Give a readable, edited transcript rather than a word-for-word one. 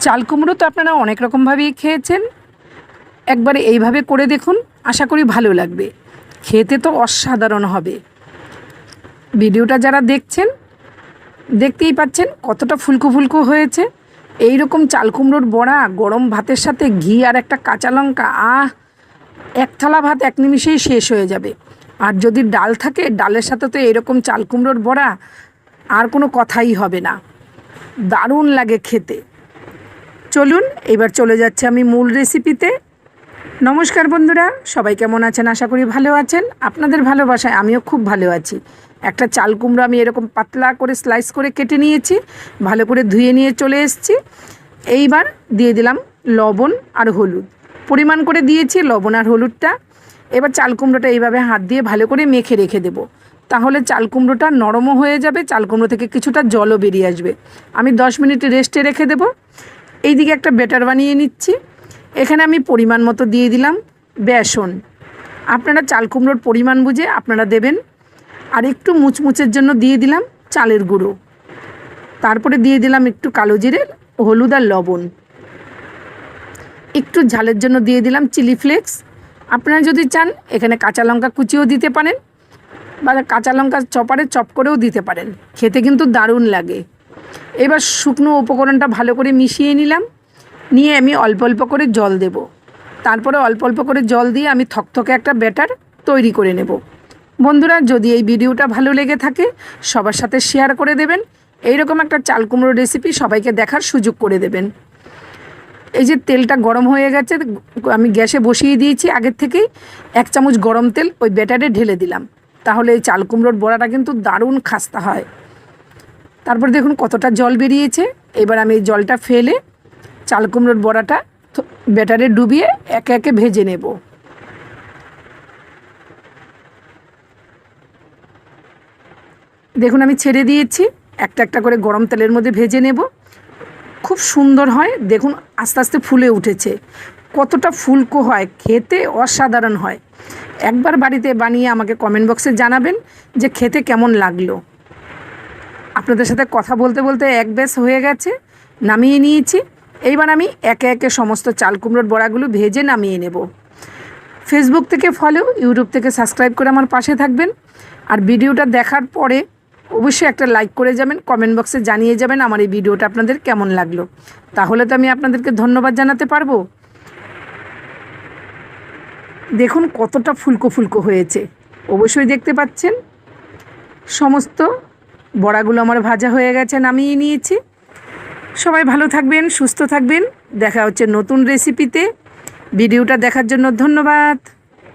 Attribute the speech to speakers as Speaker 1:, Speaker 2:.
Speaker 1: চাল কুমড়ো তো আপনারা অনেক রকমভাবেই খেয়েছেন, একবারে এইভাবে করে দেখুন, আশা করি ভালো লাগবে। খেতে তো অসাধারণ হবে। ভিডিওটা যারা দেখছেন দেখতেই পাচ্ছেন কতটা ফুলকো ফুলকো হয়েছে। এই রকম চাল কুমড়োর বড়া গরম ভাতের সাথে ঘি আর একটা কাঁচা লঙ্কা, এক থালা ভাত এক নিমিষেই শেষ হয়ে যাবে। আর যদি ডাল থাকে, ডালের সাথে তো এরকম চাল কুমড়োর বড়া আর কোনো কথাই হবে না, দারুণ লাগে খেতে। চলুন এবার চলে যাচ্ছে আমি মূল রেসিপিতে। নমস্কার বন্ধুরা, সবাই কেমন আছেন? আশা করি ভালো আছেন। আপনাদের ভালোবাসায় আমিও খুব ভালো আছি। একটা চাল কুমড়ো আমি এরকম পাতলা করে স্লাইস করে কেটে নিয়েছি, ভালো করে ধুয়ে নিয়ে চলে এসেছি। এইবার দিয়ে দিলাম লবণ আর হলুদ, পরিমাণ করে দিয়েছি লবণ আর হলুদটা। এবার চাল কুমড়োটা এইভাবে হাত দিয়ে ভালো করে মেখে রেখে দেবো, তাহলে চাল কুমড়োটা নরমও হয়ে যাবে, চাল কুমড়ো থেকে কিছুটা জলও বেরিয়ে আসবে। আমি 10 মিনিট রেস্টে রেখে দেবো। এইদিকে একটা ব্যাটার বানিয়ে নিচ্ছি। এখানে আমি পরিমাণ মতো দিয়ে দিলাম বেসন। আপনারা চাল কুমড়োর পরিমাণ বুঝে আপনারা দেবেন। আর একটু মুচমুচের জন্য দিয়ে দিলাম চালের গুঁড়ো। তারপরে দিয়ে দিলাম একটু কালো জিরে, হলুদ আর লবণ। একটু ঝালের জন্য দিয়ে দিলাম চিলি ফ্লেক্স। আপনারা যদি চান এখানে কাঁচা লঙ্কা কুচিও দিতে পারেন, বা কাঁচা লঙ্কা চপারে চপ করেও দিতে পারেন, খেতে কিন্তু দারুণ লাগে। এবার শুকনো উপকরণটা ভালো করে মিশিয়ে নিলাম, নিয়ে আমি অল্প অল্প করে জল দেব। তারপরে অল্প অল্প করে জল দিয়ে আমি থকথকে একটা ব্যাটার তৈরি করে নেব। বন্ধুরা, যদি এই ভিডিওটা ভালো লেগে থাকে সবার সাথে শেয়ার করে দেবেন। এইরকম একটা চাল কুমড়ো রেসিপি সবাইকে দেখার সুযোগ করে দেবেন। এই যে তেলটা গরম হয়ে গেছে, আমি গ্যাসে বসিয়ে দিয়েছি আগের থেকেই। 1 চামচ গরম তেল ওই ব্যাটারে ঢেলে দিলাম, তাহলে এই চাল কুমড়োর বড়াটা কিন্তু দারুণ খাস্তা হয়। তারপর দেখুন কতটা জল বেরিয়েছে। এবার আমি এই জলটা ফেলে চাল কুমড়োর বড়াটা ব্যাটারে ডুবিয়ে একে একে ভেজে নেব। দেখুন আমি ছেড়ে দিয়েছি, একটা একটা করে গরম তেলের মধ্যে ভেজে নেব। খুব সুন্দর হয়, দেখুন আস্তে আস্তে ফুলে উঠেছে। কতটা ফুলকো হয়, খেতে অসাধারণ হয়। একবার বাড়িতে বানিয়ে আমাকে কমেন্ট বক্সে জানাবেন যে খেতে কেমন লাগলো। আপনাদের সাথে কথা বলতে বলতে এক ব্যাস হয়ে গেছে, নামিয়ে নিয়েছি। এইবার আমি একে একে সমস্ত চাল কুমড়োর বড়াগুলো ভেজে নামিয়ে নেব। ফেসবুক থেকে ফলো, ইউটিউব থেকে সাবস্ক্রাইব করে আমার পাশে থাকবেন। আর ভিডিওটা দেখার পরে অবশ্যই একটা লাইক করে যাবেন, কমেন্ট বক্সে জানিয়ে যাবেন আমার এই ভিডিওটা আপনাদের কেমন লাগলো। তাহলে তো আমি আপনাদেরকে ধন্যবাদ জানাতে পারবো। দেখুন কতটা ফুলকো ফুলকো হয়েছে, অবশ্যই দেখতে পাচ্ছেন। সমস্ত বড়াগুলো আমার ভাজা হয়ে গেছে, নামিয়ে নিয়েছি। সবাই ভালো থাকবেন, সুস্থ থাকবেন। দেখা হচ্ছে নতুন রেসিপিতে। ভিডিওটা দেখার জন্য ধন্যবাদ।